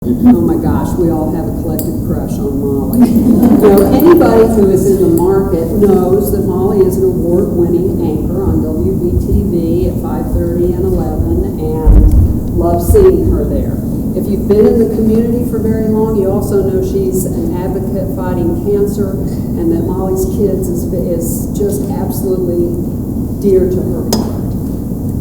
Oh my gosh, we all have a collective crush on Molly. Anybody who is in the market knows that Molly is an award-winning anchor on WBTV at 5:30 and 11, and love seeing her there. If you've been in the community for very long, you also know she's an advocate fighting cancer, and that Molly's Kids is just absolutely dear to her heart.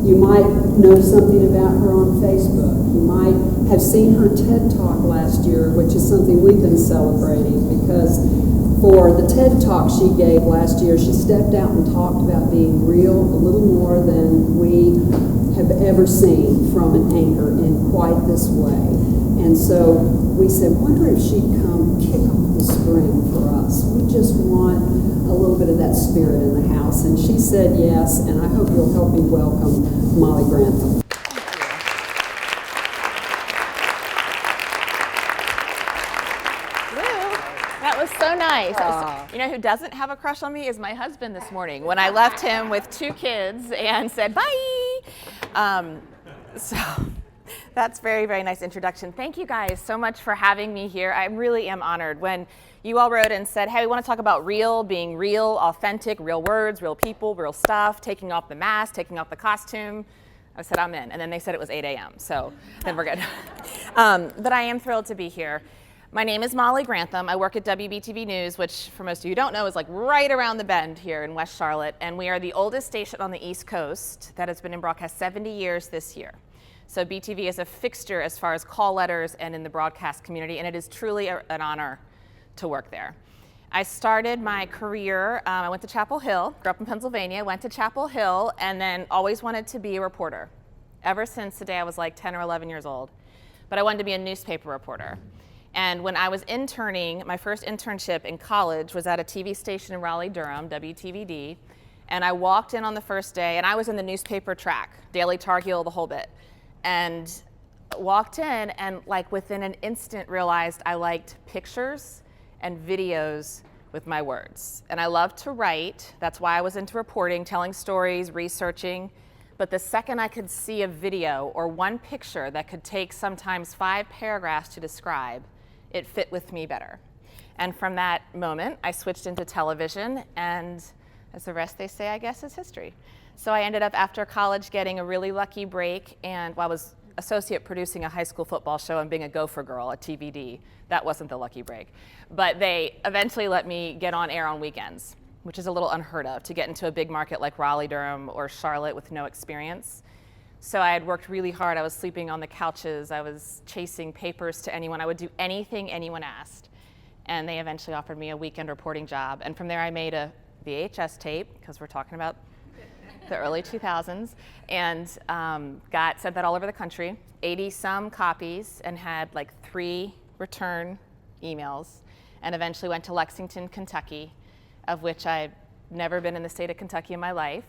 You might know something about her on Facebook. You might have seen her TED Talk last year, which is something we've been celebrating, because for the TED Talk she gave last year, she stepped out and talked about being real a little more than we have ever seen from an anchor in quite this way. And so we said, wonder if she'd come kick off the spring for us. We just want a little bit of that spirit in the house. And she said yes, and I hope you'll help me welcome Molly Grantham. That was so nice. You know who doesn't have a crush on me is my husband this morning when I left him with 2 kids and said bye. So that's very, very nice introduction. Thank you guys so much for having me here. I really am honored. When you all wrote and said, hey, we want to talk about real, being real, authentic, real words, real people, real stuff, taking off the mask, taking off the costume, I said, I'm in. And then they said it was 8 a.m. So then we're good. But I am thrilled to be here. My name is Molly Grantham. I work at WBTV News, which for most of you who don't know is like right around the bend here in West Charlotte. And we are the oldest station on the East Coast that has been in broadcast 70 years this year. So BTV is a fixture as far as call letters and in the broadcast community, and it is truly an honor to work there. I started my career, I went to Chapel Hill, grew up in Pennsylvania, went to Chapel Hill, and then always wanted to be a reporter. Ever since the day I was like 10 or 11 years old. But I wanted to be a newspaper reporter. And when I was interning, my first internship in college was at a TV station in Raleigh-Durham, WTVD, and I walked in on the first day, and I was in the newspaper track, Daily Tar Heel, the whole bit, and walked in and like within an instant realized I liked pictures and videos with my words. And I love to write. That's why I was into reporting, telling stories, researching. But the second I could see a video or one picture that could take sometimes 5 paragraphs to describe, it fit with me better. And from that moment, I switched into television, and as the rest they say, I guess, is history. So I ended up after college getting a really lucky break, and I was associate producing a high school football show and being a gopher girl at TVD. That wasn't the lucky break. But they eventually let me get on air on weekends, which is a little unheard of, to get into a big market like Raleigh-Durham or Charlotte with no experience. So I had worked really hard. I was sleeping on the couches. I was chasing papers to anyone. I would do anything anyone asked. And they eventually offered me a weekend reporting job. And from there I made a VHS tape, because we're talking about the early 2000s, and sent that all over the country, 80 some copies, and had like 3 return emails, and eventually went to Lexington, Kentucky, of which I've never been in the state of Kentucky in my life,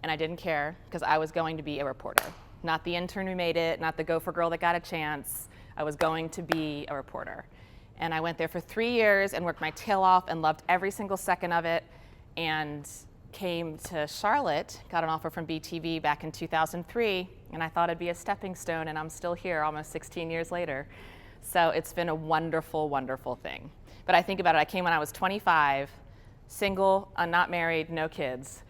and I didn't care because I was going to be a reporter. Not the intern who made it, not the gopher girl that got a chance. I was going to be a reporter. And I went there for 3 years and worked my tail off and loved every single second of it, and came to Charlotte, got an offer from BTV back in 2003, and I thought it'd be a stepping stone, and I'm still here almost 16 years later. So it's been a wonderful, wonderful thing. But I think about it, I came when I was 25, single, not married, no kids.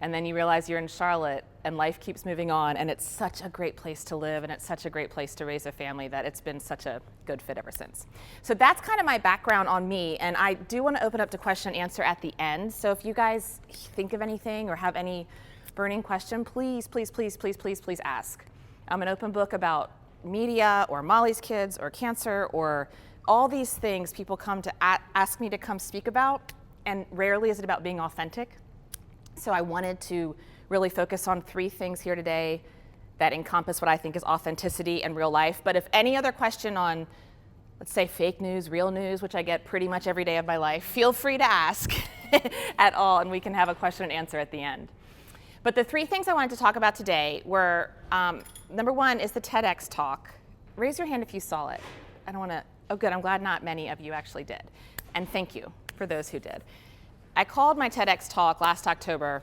And then you realize you're in Charlotte and life keeps moving on, and it's such a great place to live, and it's such a great place to raise a family that it's been such a good fit ever since. So that's kind of my background on me, and I do want to open up to question and answer at the end. So if you guys think of anything or have any burning question, please, please, please, please, please, please ask. I'm an open book about media or Molly's Kids or cancer or all these things people come to ask me to come speak about, and rarely is it about being authentic. So I wanted to really focus on 3 things here today that encompass what I think is authenticity and real life. But if any other question on, let's say, fake news, real news, which I get pretty much every day of my life, feel free to ask at all, and we can have a question and answer at the end. But the 3 things I wanted to talk about today were, number 1 is the Tedx Talk. Raise your hand if you saw it. I don't want to, oh good, I'm glad not many of you actually did. And thank you for those who did. I called my Tedx Talk last October,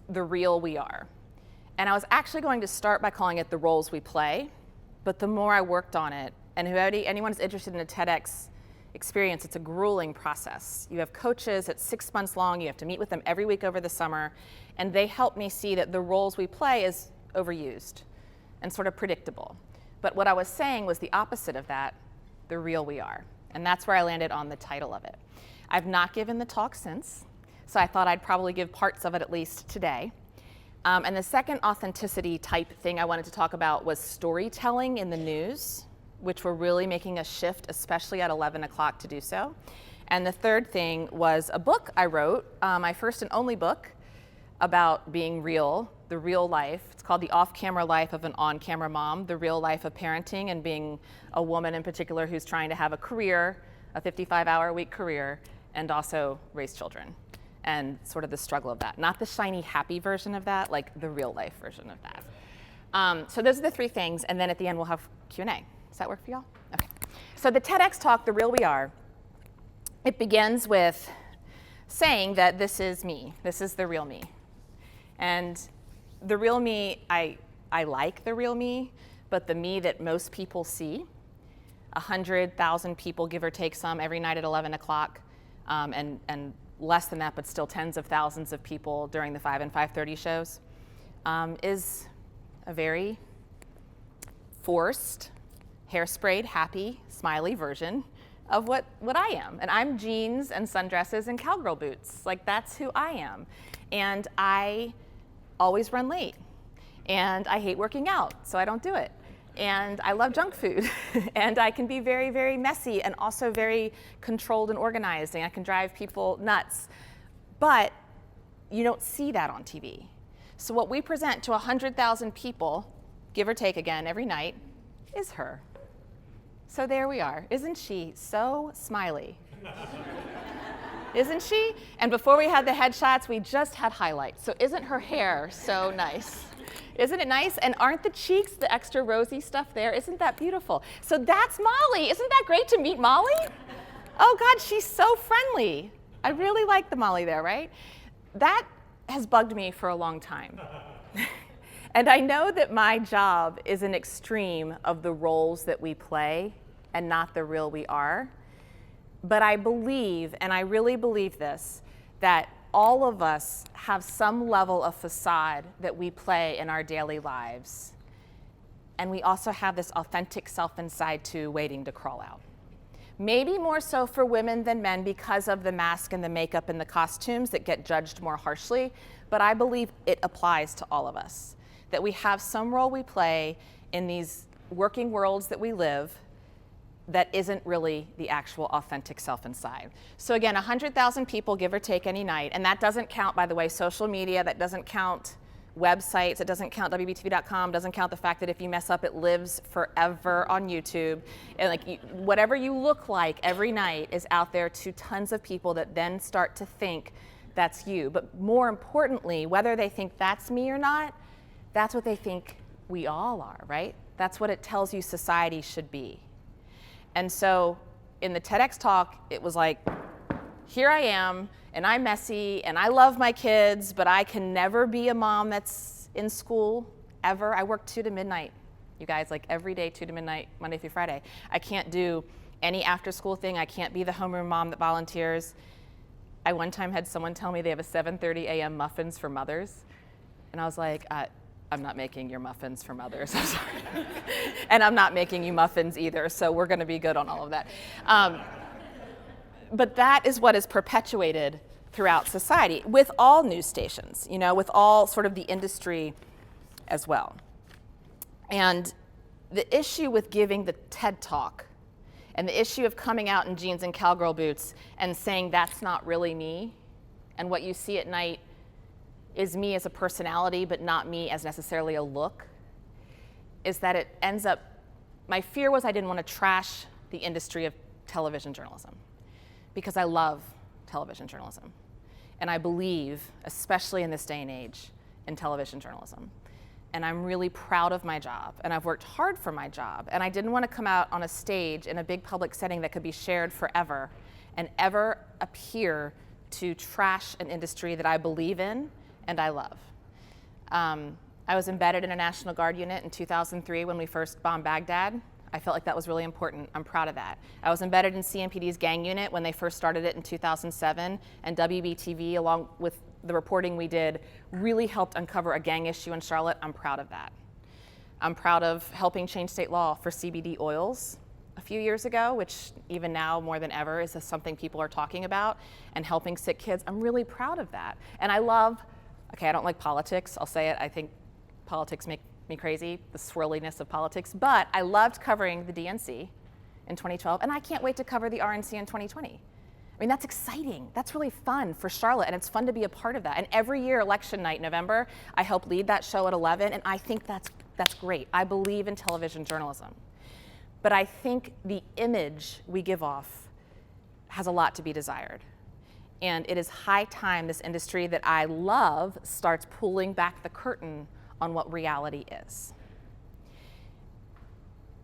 The Real We Are. And I was actually going to start by calling it The Roles We Play, but the more I worked on it, And anyone who's interested in a TEDx experience, it's a grueling process. You have coaches, it's 6 months long, you have to meet with them every week over the summer, and they help me see that the roles we play is overused and sort of predictable. But what I was saying was the opposite of that, the real we are. And that's where I landed on the title of it. I've not given the talk since, so I thought I'd probably give parts of it at least today. And the second authenticity type thing I wanted to talk about was storytelling in the news, which we're really making a shift, especially at 11 o'clock to do so. And the third thing was a book I wrote, my first and only book about being real, the real life. It's called The Off-Camera Life of an On-Camera Mom, the real life of parenting and being a woman in particular who's trying to have a career, a 55-hour-a-week career, and also raise children. And sort of the struggle of that. Not the shiny, happy version of that, like the real life version of that. So those are the three things, and then at the end we'll have Q&A. Does that work for y'all? Okay. So the TEDx Talk, The Real We Are, it begins with saying that this is me. This is the real me. And the real me, I like the real me, but the me that most people see, 100,000 people, give or take some, every night at 11 o'clock, and less than that, but still tens of thousands of people during the 5 and 5:30 shows, is a very forced, hairsprayed, happy, smiley version of what I am. And I'm jeans and sundresses and cowgirl boots. Like, that's who I am. And I always run late. And I hate working out, so I don't do it. And I love junk food. And I can be very, very messy and also very controlled and organized, and I can drive people nuts. But you don't see that on TV. So what we present to 100,000 people, give or take again, every night, is her. So there we are. Isn't she so smiley? Isn't she? And before we had the headshots, we just had highlights. So isn't her hair so nice? Isn't it nice? And aren't the cheeks, the extra rosy stuff there? Isn't that beautiful? So that's Molly. Isn't that great to meet Molly? Oh God, she's so friendly. I really like the Molly there, right? That has bugged me for a long time. And I know that my job is an extreme of the roles that we play and not the real we are. But I believe, and I really believe this, that all of us have some level of facade that we play in our daily lives. And we also have this authentic self inside too, waiting to crawl out. Maybe more so for women than men because of the mask and the makeup and the costumes that get judged more harshly, but I believe it applies to all of us. That we have some role we play in these working worlds that we live that isn't really the actual authentic self inside. So again, 100,000 people, give or take, any night, and that doesn't count, by the way, social media, that doesn't count websites, it doesn't count WBTV.com, doesn't count the fact that if you mess up, it lives forever on YouTube. And like whatever you look like every night is out there to tons of people that then start to think that's you. But more importantly, whether they think that's me or not, that's what they think we all are, right? That's what it tells you society should be. And so in the TEDx talk, it was like, here I am, and I'm messy, and I love my kids, but I can never be a mom that's in school, ever. I work 2 to midnight, you guys, like every day, 2 to midnight, Monday through Friday. I can't do any after-school thing. I can't be the homeroom mom that volunteers. I one time had someone tell me they have a 7:30 a.m. muffins for mothers, and I was like, I'm not making your muffins for mothers, I'm sorry. And I'm not making you muffins either, so we're gonna be good on all of that. But that is what is perpetuated throughout society with all news stations, you know, with all sort of the industry as well. And the issue with giving the TED Talk and the issue of coming out in jeans and cowgirl boots and saying that's not really me, and what you see at night is me as a personality, but not me as necessarily a look, is that it ends up, my fear was I didn't want to trash the industry of television journalism because I love television journalism. And I believe, especially in this day and age, in television journalism. And I'm really proud of my job, and I've worked hard for my job, and I didn't want to come out on a stage in a big public setting that could be shared forever and ever appear to trash an industry that I believe in and I love. I was embedded in a National Guard unit in 2003 when we first bombed Baghdad. I felt like that was really important. I'm proud of that. I was embedded in CMPD's gang unit when they first started it in 2007, and WBTV, along with the reporting we did, really helped uncover a gang issue in Charlotte. I'm proud of that. I'm proud of helping change state law for CBD oils a few years ago, which even now more than ever is something people are talking about, and helping sick kids. I'm really proud of that. And I love, okay, I don't like politics, I'll say it. I think politics make me crazy, the swirliness of politics, but I loved covering the DNC in 2012, and I can't wait to cover the RNC in 2020. I mean, that's exciting. That's really fun for Charlotte, and it's fun to be a part of that. And every year, election night, November, I help lead that show at 11, and I think that's great. I believe in television journalism. But I think the image we give off has a lot to be desired. And it is high time this industry that I love starts pulling back the curtain on what reality is.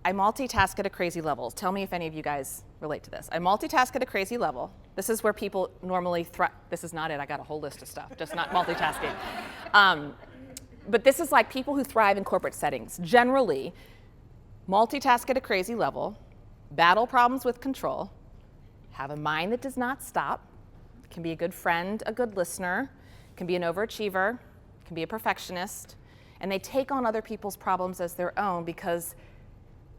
I multitask at a crazy level. Tell me if any of you guys relate to this. I multitask at a crazy level. This is where people normally this is not it, I got a whole list of stuff, just not multitasking. But this is like people who thrive in corporate settings. Generally, multitask at a crazy level, battle problems with control, have a mind that does not stop, can be a good friend, a good listener, can be an overachiever, can be a perfectionist, and they take on other people's problems as their own because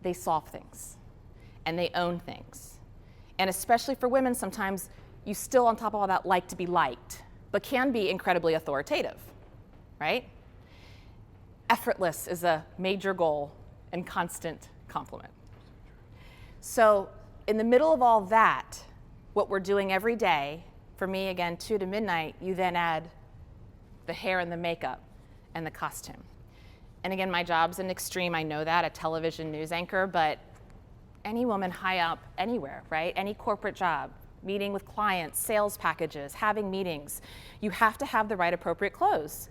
they solve things and they own things. And especially for women, sometimes you still, on top of all that, like to be liked, but can be incredibly authoritative, right? Effortless is a major goal and constant compliment. So in the middle of all that, what we're doing every day, for me, again, 2 to midnight, you then add the hair and the makeup and the costume. And again, my job's an extreme, I know that, a television news anchor, but any woman high up anywhere, right? Any corporate job, meeting with clients, sales packages, having meetings, you have to have the right appropriate clothes,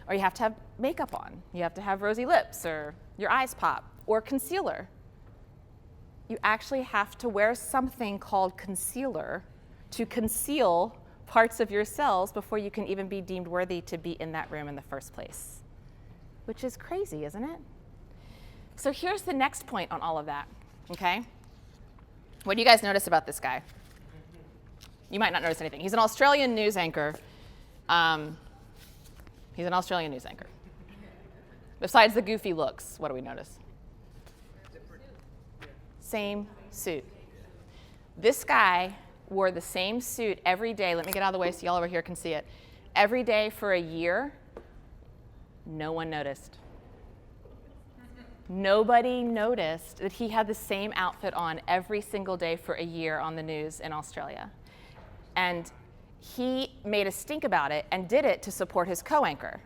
or you have to have makeup on. You have to have rosy lips, or your eyes pop, or concealer. You actually have to wear something called concealer to conceal parts of your cells before you can even be deemed worthy to be in that room in the first place. Which is crazy, isn't it? So here's the next point on all of that, okay? What do you guys notice about this guy? You might not notice anything. He's an Australian news anchor. He's an Australian news anchor. Besides the goofy looks, what do we notice? Same suit. This guy wore the same suit every day. Let me get out of the way so y'all over here can see it. Every day for a year. No one noticed. Nobody noticed that he had the same outfit on every single day for a year on the news in Australia. And he made a stink about it and did it to support his co-anchor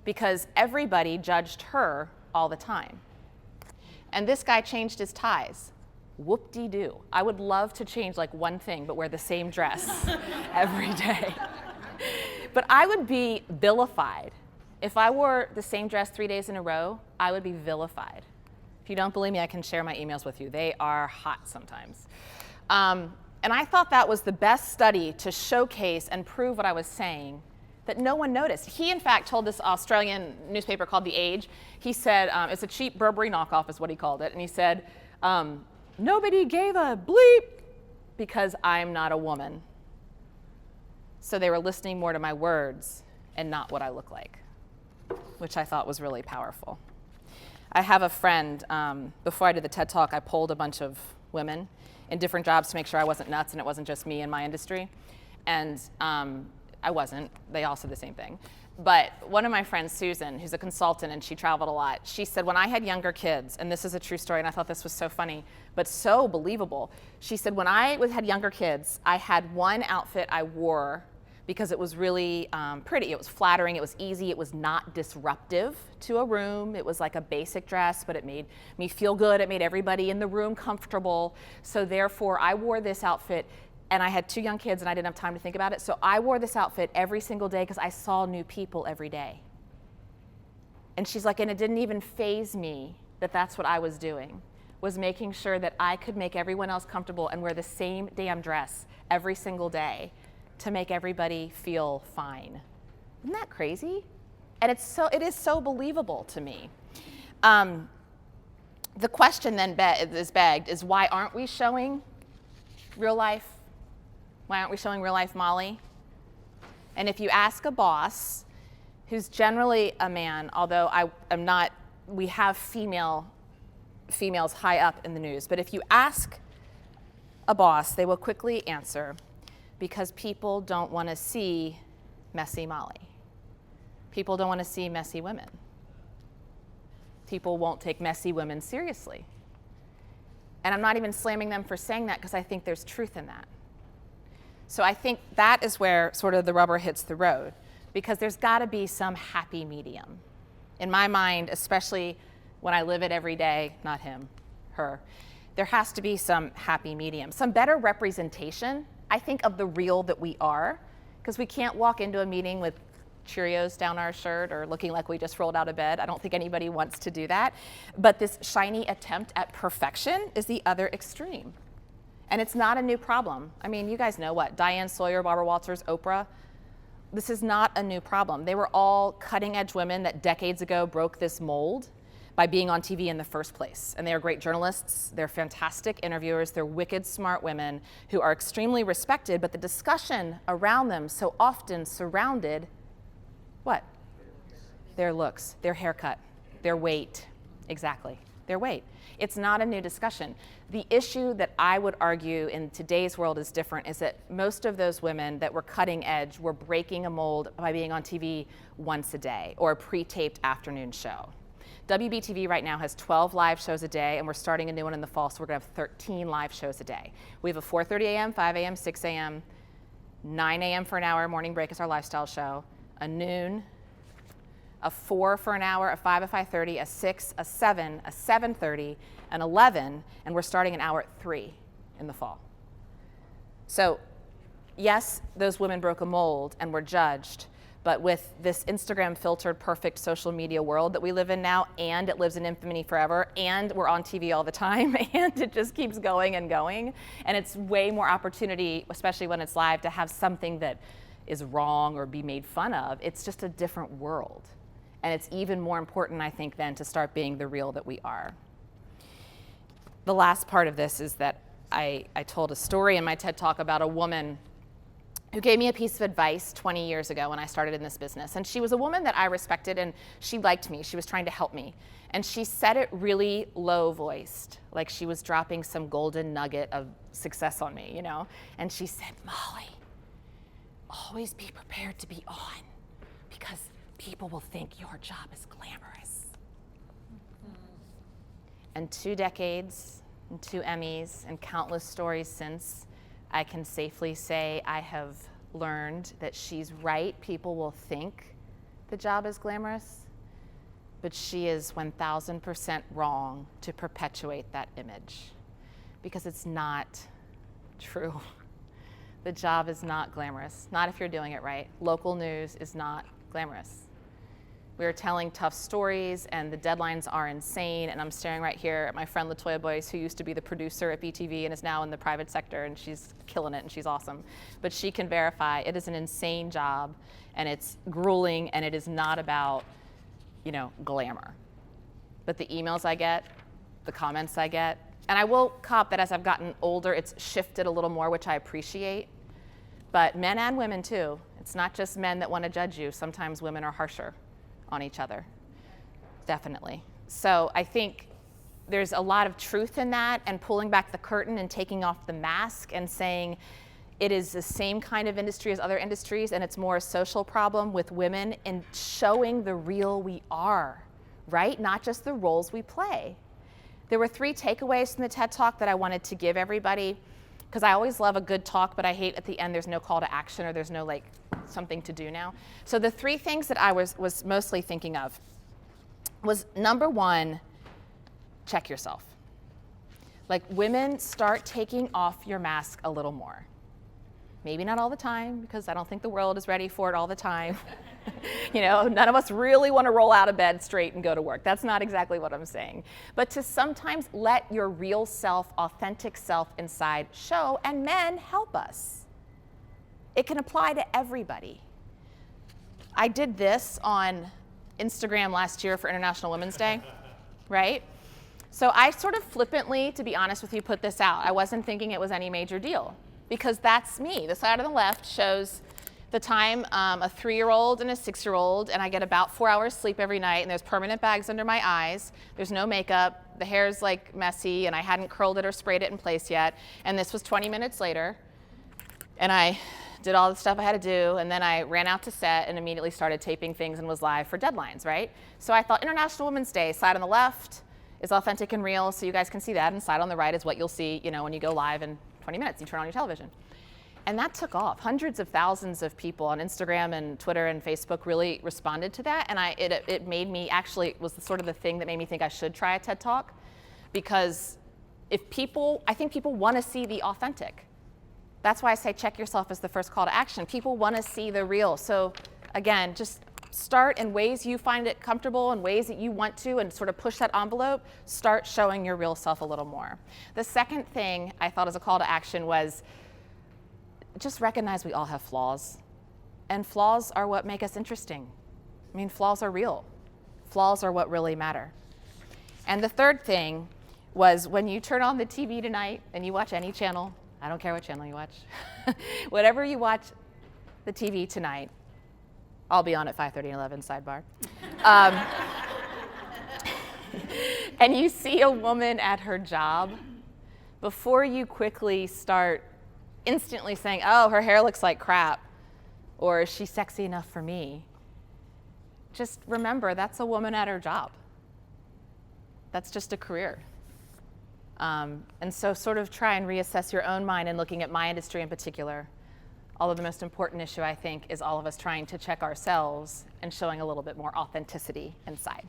because everybody judged her all the time. And this guy changed his ties. Whoop-de-doo. I would love to change like one thing but wear the same dress every day. But I would be vilified. If I wore the same dress 3 days in a row, I would be vilified. If you don't believe me, I can share my emails with you. They are hot sometimes. And I thought that was the best study to showcase and prove what I was saying, that no one noticed. He, in fact, told this Australian newspaper called The Age, he said, it's a cheap Burberry knockoff is what he called it, and he said, nobody gave a bleep because I'm not a woman. So they were listening more to my words and not what I look like, which I thought was really powerful. I have a friend, before I did the TED Talk, I polled a bunch of women in different jobs to make sure I wasn't nuts and it wasn't just me in my industry. And I wasn't, they all said the same thing. But one of my friends, Susan, who's a consultant and she traveled a lot, she said when I had younger kids, and this is a true story and I thought this was so funny, but so believable. She said when I had younger kids, I had one outfit I wore because it was really pretty. It was flattering, it was easy, it was not disruptive to a room. It was like a basic dress, but it made me feel good. It made everybody in the room comfortable. So therefore, I wore this outfit, and I had 2 young kids, and I didn't have time to think about it. So I wore this outfit every single day because I saw new people every day. And she's like, and it didn't even faze me that that's what I was doing, was making sure that I could make everyone else comfortable and wear the same damn dress every single day to make everybody feel fine. Isn't that crazy? And it is so believable to me. The question then is begged is, why aren't we showing real life? Why aren't we showing real life Molly? And if you ask a boss, who's generally a man, although we have females high up in the news, but if you ask a boss, they will quickly answer, because people don't want to see messy Molly. People don't want to see messy women. People won't take messy women seriously. And I'm not even slamming them for saying that, because I think there's truth in that. So I think that is where sort of the rubber hits the road, because there's got to be some happy medium. In my mind, especially when I live it every day, not him, her, there has to be some happy medium, some better representation, I think, of the real that we are, because we can't walk into a meeting with Cheerios down our shirt or looking like we just rolled out of bed. I don't think anybody wants to do that. But this shiny attempt at perfection is the other extreme. And it's not a new problem. I mean, you guys know what? Diane Sawyer, Barbara Walters, Oprah. This is not a new problem. They were all cutting edge women that decades ago broke this mold by being on TV in the first place. And they are great journalists. They're fantastic interviewers. They're wicked smart women who are extremely respected, but the discussion around them so often surrounded what? Their looks, their haircut, their weight. Exactly, their weight. It's not a new discussion. The issue that I would argue in today's world is different, is that most of those women that were cutting edge were breaking a mold by being on TV once a day or a pre-taped afternoon show. WBTV right now has 12 live shows a day, and we're starting a new one in the fall, so we're gonna have 13 live shows a day. We have a 4:30 a.m., 5 a.m., 6 a.m., 9 a.m. for an hour, morning break is our lifestyle show, a noon, a 4 for an hour, a 5 at 5:30, a 6, a 7, a 7:30, an 11, and we're starting an hour at 3 in the fall. So yes, those women broke a mold and were judged, but with this Instagram filtered perfect social media world that we live in now, and it lives in infamy forever, and we're on TV all the time, and it just keeps going and going, and it's way more opportunity, especially when it's live, to have something that is wrong or be made fun of. It's just a different world. And it's even more important, I think, then to start being the real that we are. The last part of this is that I told a story in my TED Talk about a woman who gave me a piece of advice 20 years ago when I started in this business. And she was a woman that I respected, and she liked me. She was trying to help me. And she said it really low-voiced, like she was dropping some golden nugget of success on me, you know? And she said, "Molly, always be prepared to be on, because people will think your job is glamorous." And 2 decades, and 2 Emmys, and countless stories since, I can safely say I have learned that she's right. People will think the job is glamorous, but she is 1000% wrong to perpetuate that image, because it's not true. The job is not glamorous, not if you're doing it right. Local news is not glamorous. We are telling tough stories, and the deadlines are insane, and I'm staring right here at my friend LaToya Boyce, who used to be the producer at BTV and is now in the private sector, and she's killing it, and she's awesome. But she can verify it is an insane job, and it's grueling, and it is not about, you know, glamour. But the emails I get, the comments I get, and I will cop that as I've gotten older, it's shifted a little more, which I appreciate. But men and women too. It's not just men that want to judge you. Sometimes women are harsher on each other, definitely. So I think there's a lot of truth in that, and pulling back the curtain and taking off the mask and saying it is the same kind of industry as other industries, and it's more a social problem with women, and showing the real we are, right? Not just the roles we play. There were 3 takeaways from the TED Talk that I wanted to give everybody, because I always love a good talk, but I hate at the end there's no call to action, or there's no like something to do now. So the 3 things that I was mostly thinking of was, number 1, check yourself. Like, women, start taking off your mask a little more. Maybe not all the time, because I don't think the world is ready for it all the time. You know, none of us really want to roll out of bed straight and go to work. That's not exactly what I'm saying. But to sometimes let your real self, authentic self inside show, and men, help us. It can apply to everybody. I did this on Instagram last year for International Women's Day, right? So I sort of flippantly, to be honest with you, put this out. I wasn't thinking it was any major deal, because that's me. The side on the left shows the time a 3-year-old and a 6-year-old, and I get about 4 hours sleep every night, and there's permanent bags under my eyes. There's no makeup. The hair's like messy, and I hadn't curled it or sprayed it in place yet. And this was 20 minutes later, and I did all the stuff I had to do, and then I ran out to set and immediately started taping things and was live for deadlines, right? So I thought International Women's Day, side on the left is authentic and real, so you guys can see that, and side on the right is what you'll see, when you go live in 20 minutes, you turn on your television. And that took off. Hundreds of thousands of people on Instagram and Twitter and Facebook really responded to that, and it made me, actually, it was sort of the thing that made me think I should try a TED Talk, because I think people want to see the authentic. That's why I say check yourself as the first call to action. People want to see the real. So again, just start in ways you find it comfortable and ways that you want to, and sort of push that envelope. Start showing your real self a little more. The second thing I thought as a call to action was just recognize we all have flaws. And flaws are what make us interesting. I mean, flaws are real. Flaws are what really matter. And the third thing was, when you turn on the TV tonight and you watch any channel, I don't care what channel you watch, whatever you watch the TV tonight, I'll be on at 5:30 and 11, sidebar. And you see a woman at her job, before you quickly start instantly saying, oh, her hair looks like crap, or is she sexy enough for me? Just remember, that's a woman at her job. That's just a career. And so sort of try and reassess your own mind in looking at my industry in particular. Although the most important issue, I think, is all of us trying to check ourselves and showing a little bit more authenticity inside.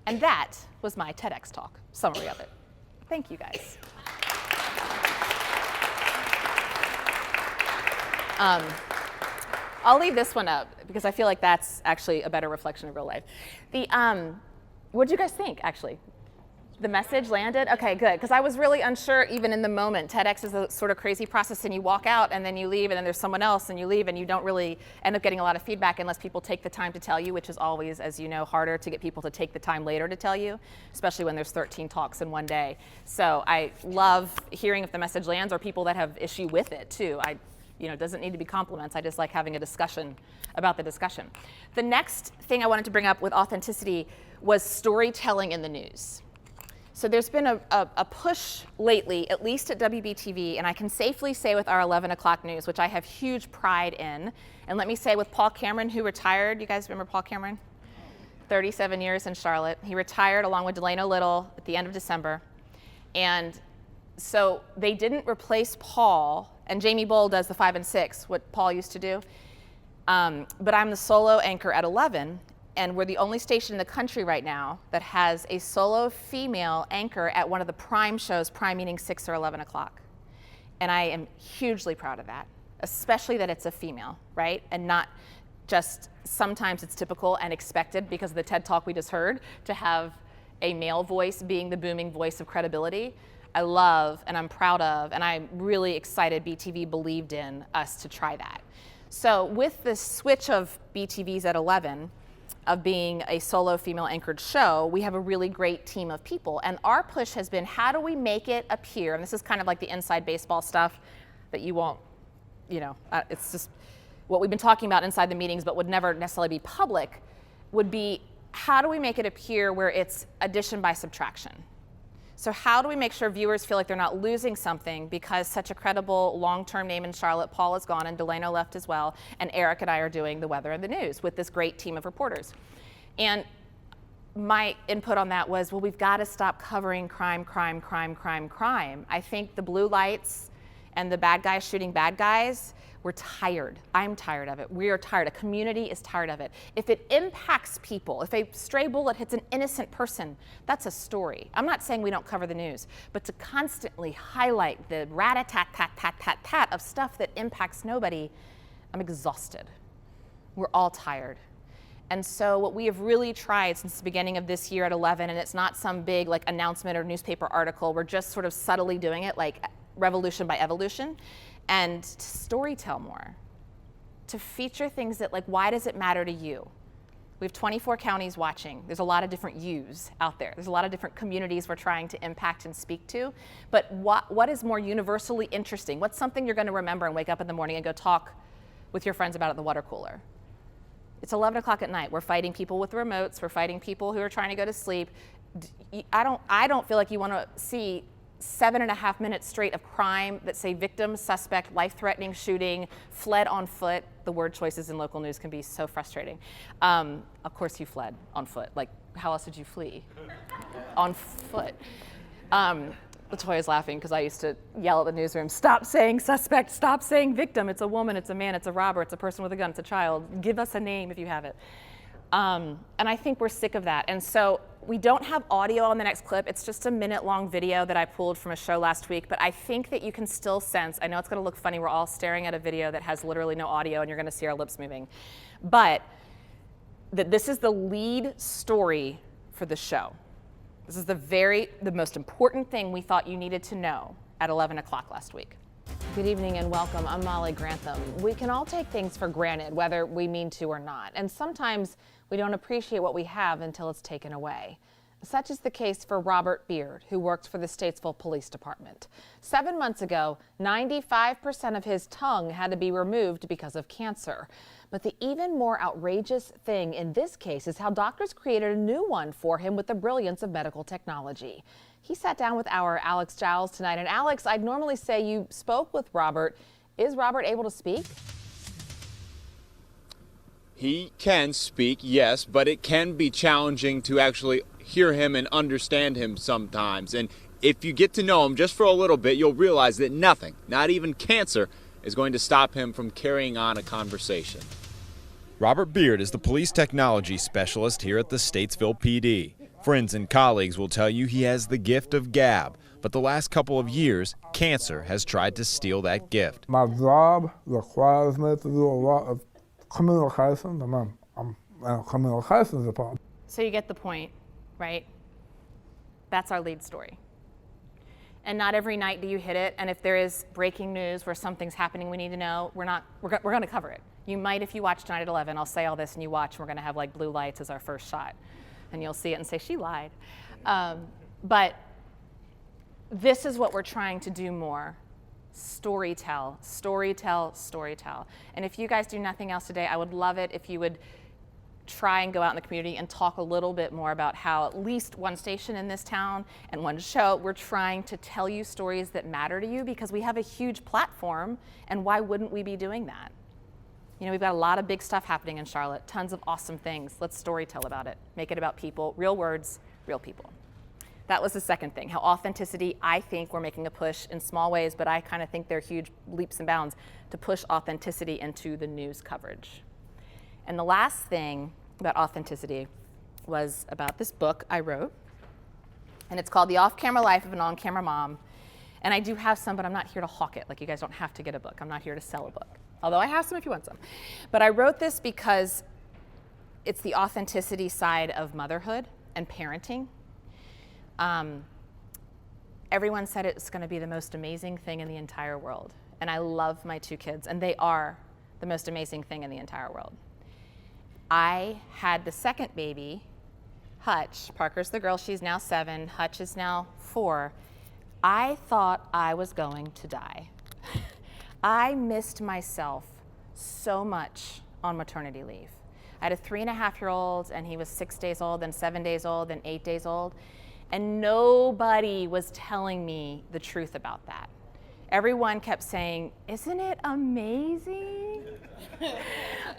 And that was my TEDx talk, summary of it. Thank you, guys. I'll leave this one up because I feel like that's actually a better reflection of real life. What did you guys think, actually? The message landed? Okay, good, because I was really unsure even in the moment. TEDx is a sort of crazy process, and you walk out and then you leave, and then there's someone else and you leave, and you don't really end up getting a lot of feedback unless people take the time to tell you, which is always, as you know, harder to get people to take the time later to tell you, especially when there's 13 talks in one day. So I love hearing if the message lands, or people that have issue with it too. It doesn't need to be compliments. I just like having a discussion about the discussion. The next thing I wanted to bring up with authenticity was storytelling in the news. So there's been a push lately, at least at WBTV, and I can safely say with our 11 o'clock news, which I have huge pride in, and let me say with Paul Cameron, who retired. You guys remember Paul Cameron? 37 years in Charlotte. He retired along with Delano Little at the end of December. And so they didn't replace Paul, and Jamie Bowl does the 5 and 6, what Paul used to do. But I'm the solo anchor at 11. And we're the only station in the country right now that has a solo female anchor at one of the prime shows, prime meaning 6 or 11 o'clock. And I am hugely proud of that, especially that it's a female, right? And not just, sometimes it's typical and expected because of the TED Talk we just heard, to have a male voice being the booming voice of credibility. I love and I'm proud of, and I'm really excited BTV believed in us to try that. So with the switch of BTVs at 11, of being a solo female anchored show, we have a really great team of people. And our push has been, how do we make it appear, and this is kind of like the inside baseball stuff that you won't, it's just what we've been talking about inside the meetings but would never necessarily be public, would be how do we make it appear where it's addition by subtraction? So how do we make sure viewers feel like they're not losing something because such a credible long-term name in Charlotte, Paul is gone and Delano left as well, and Eric and I are doing the weather and the news with this great team of reporters. And my input on that was, well, we've got to stop covering crime, crime, crime, crime, crime. I think the blue lights and the bad guys shooting bad guys, we're tired. I'm tired of it. We are tired. A community is tired of it. If it impacts people, if a stray bullet hits an innocent person, that's a story. I'm not saying we don't cover the news, but to constantly highlight the rat-a-tat-tat-tat-tat-tat of stuff that impacts nobody, I'm exhausted. We're all tired. And so what we have really tried since the beginning of this year at 11, and it's not some big announcement or newspaper article, we're just sort of subtly doing it like revolution by evolution, and to storytell more, to feature things that why does it matter to you? We have 24 counties watching. There's a lot of different yous out there. There's a lot of different communities we're trying to impact and speak to. But what is more universally interesting? What's something you're going to remember and wake up in the morning and go talk with your friends about at the water cooler? It's 11 o'clock at night. We're fighting people with remotes. We're fighting people who are trying to go to sleep. I don't feel like you want to see 7.5 minutes straight of crime that say victim, suspect, life-threatening shooting, fled on foot. The word choices in local news can be so frustrating. Of course you fled on foot. Like, how else did you flee? On foot. Latoya's laughing because I used to yell at the newsroom, stop saying suspect, stop saying victim. It's a woman, it's a man, it's a robber, it's a person with a gun, it's a child. Give us a name if you have it. And I think we're sick of that. And so we don't have audio on the next clip. It's just a minute-long video that I pulled from a show last week, but I think that you can still sense, I know it's gonna look funny, we're all staring at a video that has literally no audio and you're gonna see our lips moving, but that this is the lead story for the show. This is the most important thing we thought you needed to know at 11 o'clock last week. Good evening and welcome. I'm Molly Grantham. We can all take things for granted, whether we mean to or not. And sometimes we don't appreciate what we have until it's taken away. Such is the case for Robert Beard, who works for the Statesville Police Department. 7 months ago, 95% of his tongue had to be removed because of cancer. But the even more outrageous thing in this case is how doctors created a new one for him with the brilliance of medical technology. He sat down with our Alex Giles tonight. And Alex, I'd normally say you spoke with Robert. Is Robert able to speak? He can speak, yes, but it can be challenging to actually hear him and understand him sometimes. And if you get to know him just for a little bit, you'll realize that nothing, not even cancer, is going to stop him from carrying on a conversation. Robert Beard is the police technology specialist here at the Statesville PD. Friends and colleagues will tell you he has the gift of gab, but the last couple of years, cancer has tried to steal that gift. My job requires me to do a lot of communication, and I'm in a communications department. So you get the point, right? That's our lead story. And not every night do you hit it, and if there is breaking news where something's happening we need to know, we're going to cover it. You might, if you watch tonight at 11, I'll say all this and you watch, and we're going to have like blue lights as our first shot. And you'll see it and say, she lied. But this is what we're trying to do more. Storytell, storytell, storytell. And if you guys do nothing else today, I would love it if you would try and go out in the community and talk a little bit more about how at least one station in this town and one show, we're trying to tell you stories that matter to you because we have a huge platform, and why wouldn't we be doing that? You know, we've got a lot of big stuff happening in Charlotte, tons of awesome things. Let's storytell about it. Make it about people, real words, real people. That was the second thing, how authenticity, I think we're making a push in small ways, but I kind of think they're huge leaps and bounds to push authenticity into the news coverage. And the last thing about authenticity was about this book I wrote, and it's called The Off-Camera Life of an On-Camera Mom. And I do have some, but I'm not here to hawk it. Like, you guys don't have to get a book. I'm not here to sell a book, although I have some if you want some. But I wrote this because it's the authenticity side of motherhood and parenting. Everyone said it's going to be the most amazing thing in the entire world. And I love my two kids, and they are the most amazing thing in the entire world. I had the second baby, Hutch. Parker's the girl, she's now 7. Hutch is now 4. I thought I was going to die. I missed myself so much on maternity leave. I had a 3.5-year-old, and he was 6 days old, then 7 days old, then 8 days old. And nobody was telling me the truth about that. Everyone kept saying, isn't it amazing?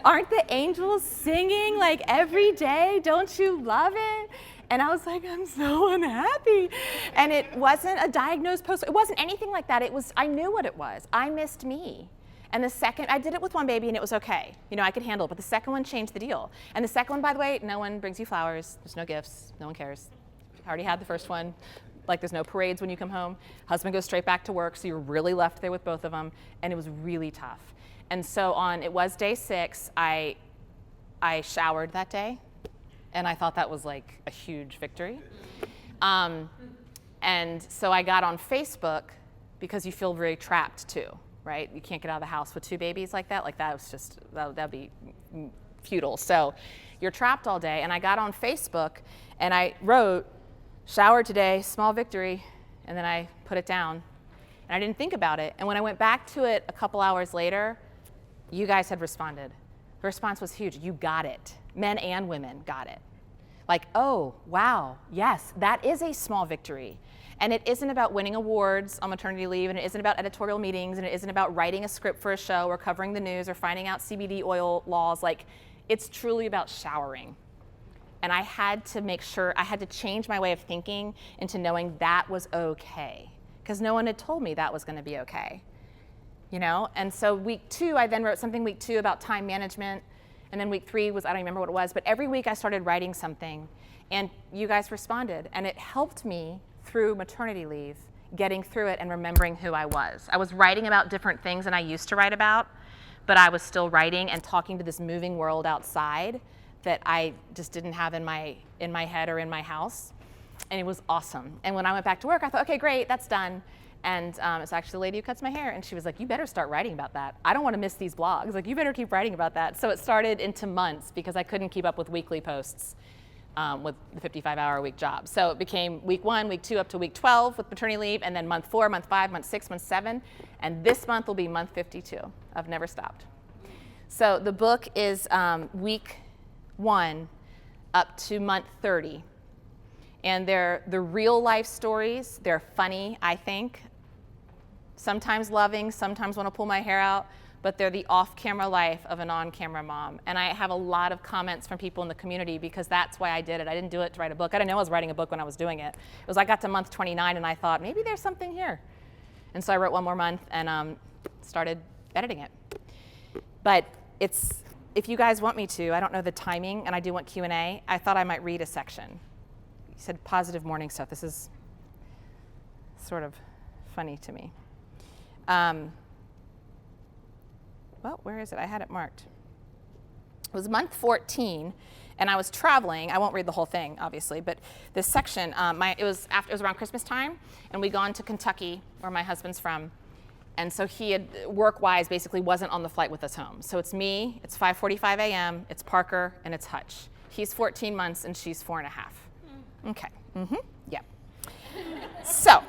Aren't the angels singing like every day? Don't you love it? And I was like, I'm so unhappy. And it wasn't a diagnosed post. It wasn't anything like that. It was, I knew what it was. I missed me. And the second, I did it with one baby and it was okay. You know, I could handle it. But the second one changed the deal. And the second one, by the way, no one brings you flowers. There's no gifts. No one cares. I already had the first one. Like, there's no parades when you come home. Husband goes straight back to work, so you're really left there with both of them. And it was really tough. And so it was day 6, I showered that day. And I thought that was like a huge victory. And so I got on Facebook because you feel very trapped too, right? You can't get out of the house with 2 babies like that. Like, that was just, that'd be futile. So you're trapped all day. And I got on Facebook and I wrote, showered today, small victory, and then I put it down. And I didn't think about it. And when I went back to it a couple hours later, you guys had responded. The response was huge. You got it. Men and women got it. Like, oh, wow, yes, that is a small victory. And it isn't about winning awards on maternity leave, and it isn't about editorial meetings, and it isn't about writing a script for a show or covering the news or finding out CBD oil laws. Like, it's truly about showering. And I had to make sure, I had to change my way of thinking into knowing that was okay, because no one had told me that was going to be okay. You know? And so week 2, I then wrote something week 2 about time management. And then week 3 was, I don't remember what it was, but every week I started writing something. And you guys responded. And it helped me through maternity leave, getting through it and remembering who I was. I was writing about different things than I used to write about, but I was still writing and talking to this moving world outside that I just didn't have in my head or in my house. And it was awesome. And when I went back to work, I thought, okay, great, that's done. And it's actually the lady who cuts my hair, and she was like, you better start writing about that. I don't want to miss these blogs. Like, you better keep writing about that. So it started into months because I couldn't keep up with weekly posts with the 55-hour-a-week job. So it became week 1, week 2, up to week 12 with maternity leave, and then month 4, month 5, month 6, month 7, and this month will be month 52. I've never stopped. So the book is week 1 up to month 30. And they're the real life stories. They're funny, I think. Sometimes loving, sometimes want to pull my hair out, but they're the off-camera life of an on-camera mom. And I have a lot of comments from people in the community because that's why I did it. I didn't do it to write a book. I didn't know I was writing a book when I was doing it. It was I got to month 29 and I thought, maybe there's something here. And so I wrote one more month and started editing it. But it's, if you guys want me to, I don't know the timing, and I do want Q&A, I thought I might read a section. You said positive morning stuff. This is sort of funny to me. Well, where is it? I had it marked. It was month 14, and I was traveling. I won't read the whole thing, obviously, but this section, it was around Christmas time, and we'd gone to Kentucky, where my husband's from, and so he had, work-wise, basically wasn't on the flight with us home. So it's me, it's 5:45 a.m., it's Parker, and it's Hutch. He's 14 months, and she's 4 1/2. Okay, yeah. So,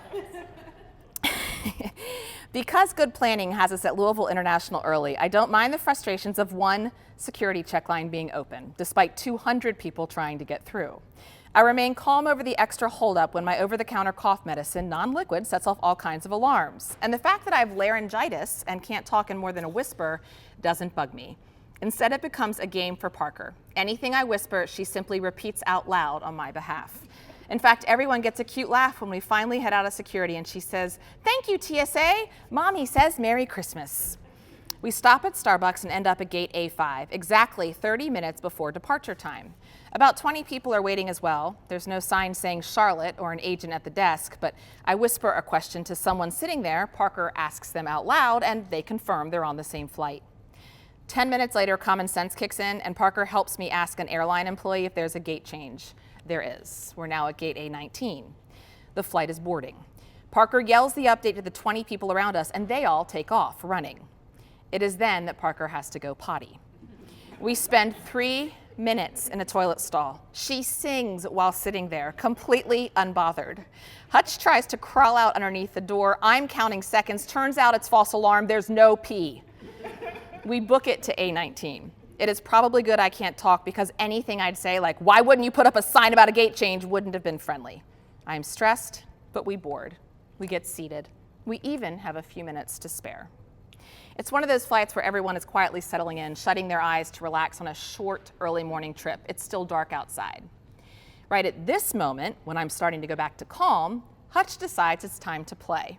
because good planning has us at Louisville International early, I don't mind the frustrations of one security check line being open, despite 200 people trying to get through. I remain calm over the extra holdup when my over-the-counter cough medicine, non-liquid, sets off all kinds of alarms. And the fact that I have laryngitis and can't talk in more than a whisper doesn't bug me. Instead, it becomes a game for Parker. Anything I whisper, she simply repeats out loud on my behalf. In fact, everyone gets a cute laugh when we finally head out of security and she says, "Thank you, TSA. Mommy says Merry Christmas." We stop at Starbucks and end up at gate A5, exactly 30 minutes before departure time. About 20 people are waiting as well. There's no sign saying Charlotte or an agent at the desk, but I whisper a question to someone sitting there. Parker asks them out loud, and they confirm they're on the same flight. 10 minutes later, common sense kicks in, and Parker helps me ask an airline employee if there's a gate change. There is. We're now at gate A19. The flight is boarding. Parker yells the update to the 20 people around us, and they all take off, running. It is then that Parker has to go potty. We spend 3 minutes in a toilet stall. She sings while sitting there, completely unbothered. Hutch tries to crawl out underneath the door. I'm counting seconds. Turns out it's false alarm. There's no pee. We book it to A19. It is probably good I can't talk because anything I'd say, like, why wouldn't you put up a sign about a gate change, wouldn't have been friendly. I'm stressed, but we board. We get seated. We even have a few minutes to spare. It's one of those flights where everyone is quietly settling in, shutting their eyes to relax on a short, early morning trip. It's still dark outside. Right at this moment, when I'm starting to go back to calm, Hutch decides it's time to play.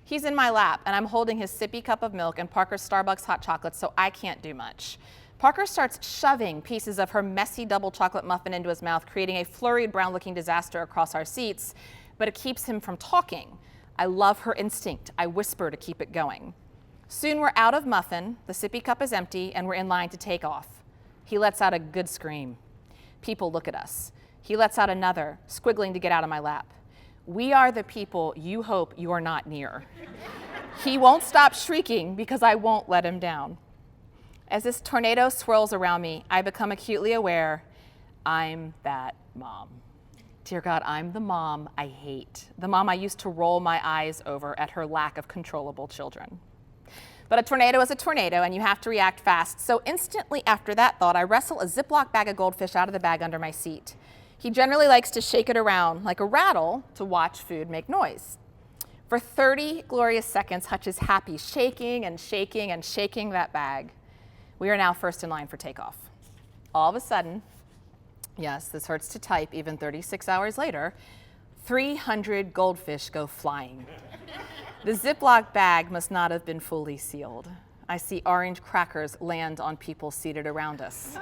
He's in my lap, and I'm holding his sippy cup of milk and Parker's Starbucks hot chocolate, so I can't do much. Parker starts shoving pieces of her messy double chocolate muffin into his mouth, creating a flurried brown-looking disaster across our seats, but it keeps him from talking. I love her instinct. I whisper to keep it going. Soon we're out of muffin, the sippy cup is empty, and we're in line to take off. He lets out a good scream. People look at us. He lets out another, squiggling to get out of my lap. We are the people you hope you are not near. He won't stop shrieking because I won't let him down. As this tornado swirls around me, I become acutely aware I'm that mom. Dear God, I'm the mom I hate. The mom I used to roll my eyes over at her lack of controllable children. But a tornado is a tornado, and you have to react fast. So instantly after that thought, I wrestle a Ziploc bag of goldfish out of the bag under my seat. He generally likes to shake it around like a rattle to watch food make noise. For 30 glorious seconds, Hutch is happy, shaking and shaking and shaking that bag. We are now first in line for takeoff. All of a sudden, yes, this hurts to type even 36 hours later, 300 goldfish go flying. The Ziploc bag must not have been fully sealed. I see orange crackers land on people seated around us.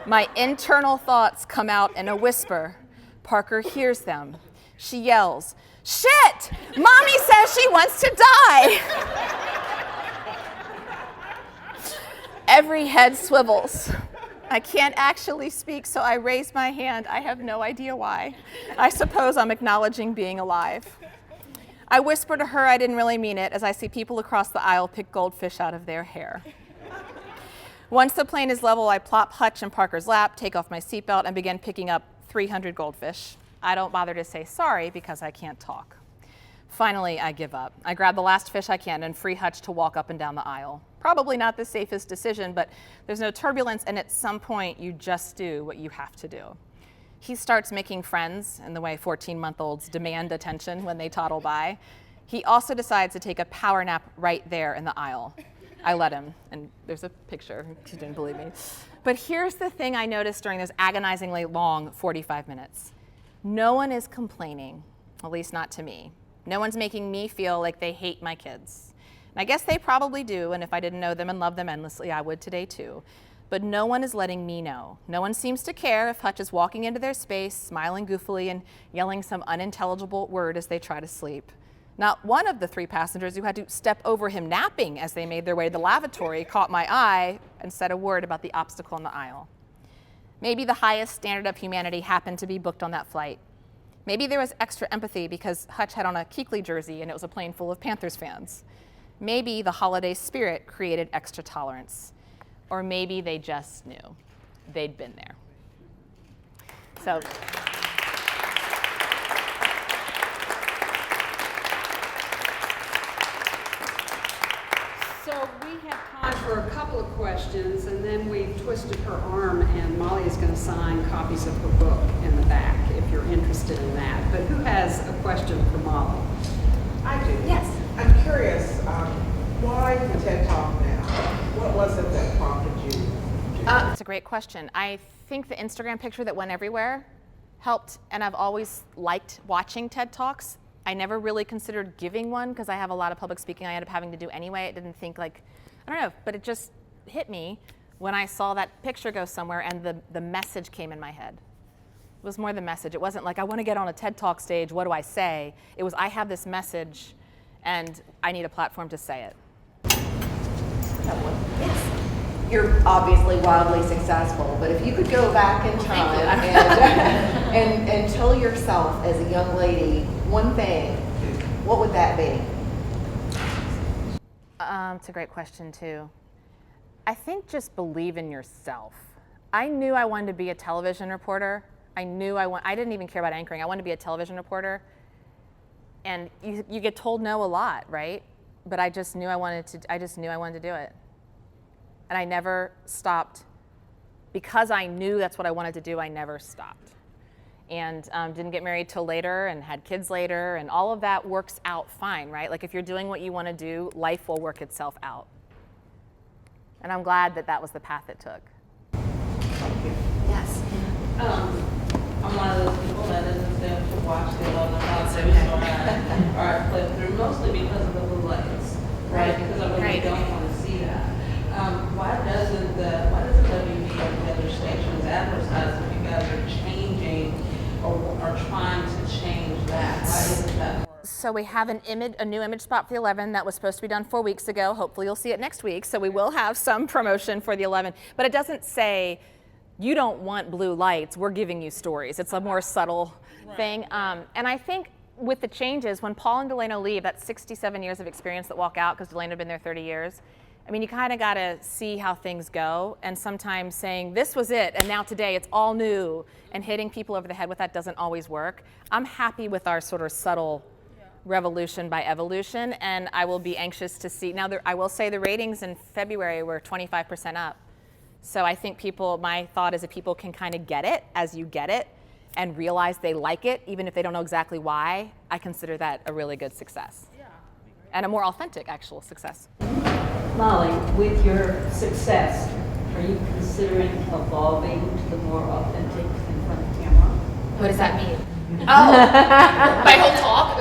My internal thoughts come out in a whisper. Parker hears them. She yells, "Shit! Mommy says she wants to die!" Every head swivels. I can't actually speak, so I raise my hand. I have no idea why. I suppose I'm acknowledging being alive. I whisper to her I didn't really mean it as I see people across the aisle pick goldfish out of their hair. Once the plane is level, I plop Hutch in Parker's lap, take off my seatbelt, and begin picking up 300 goldfish. I don't bother to say sorry because I can't talk. Finally, I give up. I grab the last fish I can and free Hutch to walk up and down the aisle. Probably not the safest decision, but there's no turbulence, and at some point, you just do what you have to do. He starts making friends in the way 14-month-olds demand attention when they toddle by. He also decides to take a power nap right there in the aisle. I let him, and there's a picture, he didn't believe me. But here's the thing I noticed during those agonizingly long 45 minutes. No one is complaining, at least not to me. No one's making me feel like they hate my kids. And I guess they probably do, and if I didn't know them and love them endlessly, I would today too. But no one is letting me know. No one seems to care if Hutch is walking into their space, smiling goofily and yelling some unintelligible word as they try to sleep. Not one of the 3 passengers who had to step over him napping as they made their way to the lavatory caught my eye and said a word about the obstacle in the aisle. Maybe the highest standard of humanity happened to be booked on that flight. Maybe there was extra empathy because Hutch had on a Kuechly jersey and it was a plane full of Panthers fans. Maybe the holiday spirit created extra tolerance. Or maybe they just knew. They'd been there. So we have time for a couple of questions, and then we've twisted her arm, and Molly is going to sign copies of her book in the back if you're interested in that. But who has a question for Molly? I do. yes. I'm curious, why the TED Talk now? What was it that prompted you? It's a great question. I think the Instagram picture that went everywhere helped, and I've always liked watching TED Talks. I never really considered giving one because I have a lot of public speaking I ended up having to do anyway. I didn't think I don't know, but it just hit me when I saw that picture go somewhere and the message came in my head. It was more the message. It wasn't like, I want to get on a TED Talk stage, what do I say? It was, I have this message and I need a platform to say it. Yes. You're obviously wildly successful, but if you could go back in time and tell yourself as a young lady one thing, what would that be? It's a great question too. I think just believe in yourself. I knew I wanted to be a television reporter. I didn't even care about anchoring. I wanted to be a television reporter. And you get told no a lot, right? But I just knew I wanted to do it. And I never stopped. Because I knew that's what I wanted to do, I never stopped. And didn't get married till later and had kids later, and all of that works out fine, right? Like if you're doing what you want to do, life will work itself out. And I'm glad that that was the path it took. Yes. I'm one of those people that doesn't stand to watch the 11 o'clock news or I flip through, mostly because of the blue lights, right? Because I really don't want to see that. Why doesn't WB or the other stations advertise if you guys are changing or are trying to change that? Why isn't that more? So we have a new image spot for the 11 that was supposed to be done 4 weeks ago. Hopefully you'll see it next week. So we will have some promotion for the 11, but it doesn't say, you don't want blue lights, we're giving you stories. It's a more subtle thing. And I think with the changes, when Paul and Delano leave, that's 67 years of experience that walk out because Delano had been there 30 years. I mean, you kind of got to see how things go, and sometimes saying, this was it, and now today it's all new, and hitting people over the head with that doesn't always work. I'm happy with our sort of subtle revolution by evolution, and I will be anxious to see. Now, I will say the ratings in February were 25% up. So I think my thought is that people can kind of get it as you get it and realize they like it, even if they don't know exactly why. I consider that a really good success. Yeah. And a more authentic actual success. Molly, with your success, are you considering evolving to the more authentic in front of camera? What does that mean? Oh, my whole talk?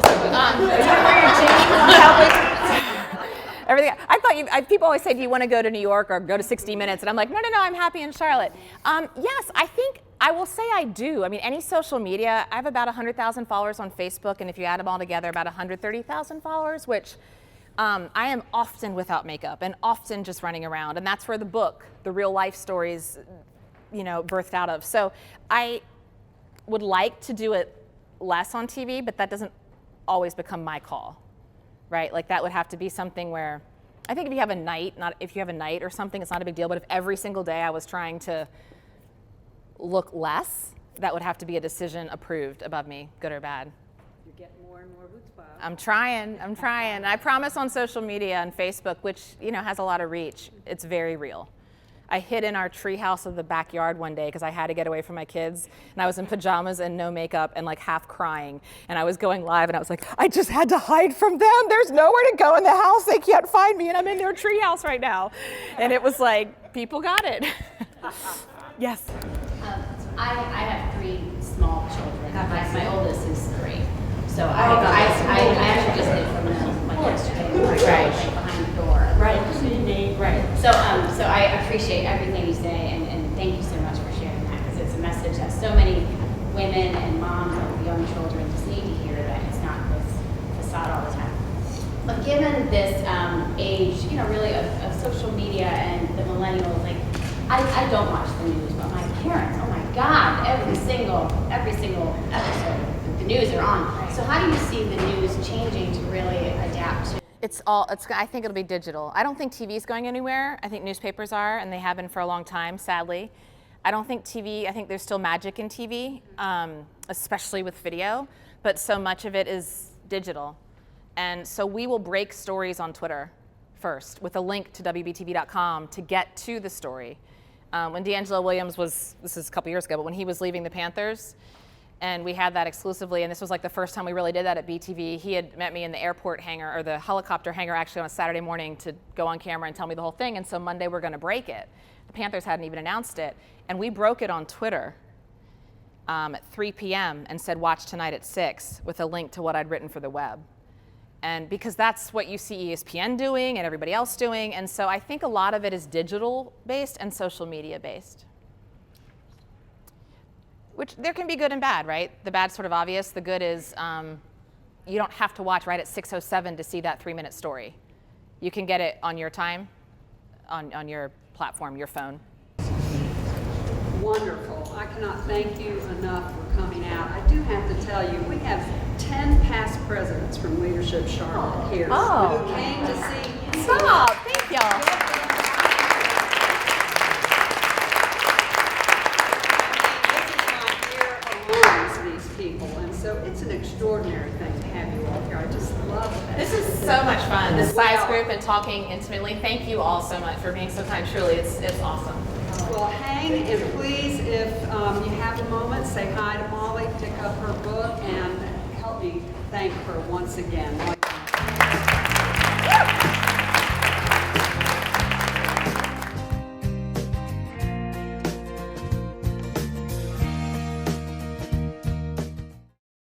Everything. I thought people always say, do you want to go to New York or go to 60 Minutes? And I'm like, no, I'm happy in Charlotte. Yes, I will say I do. I mean, any social media, I have about 100,000 followers on Facebook, and if you add them all together, about 130,000 followers, which I am often without makeup and often just running around. And that's where the book, the real life stories, birthed out of. So I would like to do it less on TV, but that doesn't always become my call, right? Like that would have to be something where, I think if you have a night or something, it's not a big deal, but if every single day I was trying to look less, that would have to be a decision approved above me, good or bad. You're getting more and more chutzpah. I'm trying. I promise on social media and Facebook, which has a lot of reach, it's very real. I hid in our treehouse of the backyard one day because I had to get away from my kids, and I was in pajamas and no makeup and like half crying, and I was going live, and I was like, I just had to hide from them. There's nowhere to go in the house. They can't find me, and I'm in their treehouse right now. And it was like, people got it. Yes. I have 3 small children. My oldest is 3. So I actually just did from them like yesterday. Right. Behind the door. Right. Right. So I appreciate everything you say, and thank you so much for sharing that, because it's a message that so many women and moms of young children just need to hear, that it's not this facade all the time. But given this age, really of social media and the millennials, like I don't watch the news, but my parents, oh my God, every single episode, the news are on. So how do you see the news changing to really adapt to? I think it'll be digital. I don't think TV's going anywhere. I think newspapers are, and they have been for a long time, sadly. I don't think TV, I think there's still magic in TV, especially with video, but so much of it is digital. And so we will break stories on Twitter first with a link to WBTV.com to get to the story. When D'Angelo Williams this is a couple years ago, but when he was leaving the Panthers, and we had that exclusively, and this was like the first time we really did that at BTV. He had met me in the airport hangar, or the helicopter hangar, actually on a Saturday morning to go on camera and tell me the whole thing, and so Monday we're gonna break it. The Panthers hadn't even announced it, and we broke it on Twitter at 3 p.m. and said, watch tonight at 6, with a link to what I'd written for the web. And because that's what you see ESPN doing and everybody else doing, and so I think a lot of it is digital based and social media based. Which there can be good and bad, right? The bad's sort of obvious. The good is you don't have to watch right at 6:07 to see that 3-minute story. You can get it on your time, on your platform, your phone. Wonderful. I cannot thank you enough for coming out. I do have to tell you, we have 10 past presidents from Leadership Charlotte here who came to see you. Stop. Thank y'all. So it's an extraordinary thing to have you all here. I just love it. This is so much fun, this size group and talking intimately. Thank you all so much for being so kind. Truly, it's awesome. Well, hang, and please, if you have a moment, say hi to Molly, pick up her book, and help me thank her once again.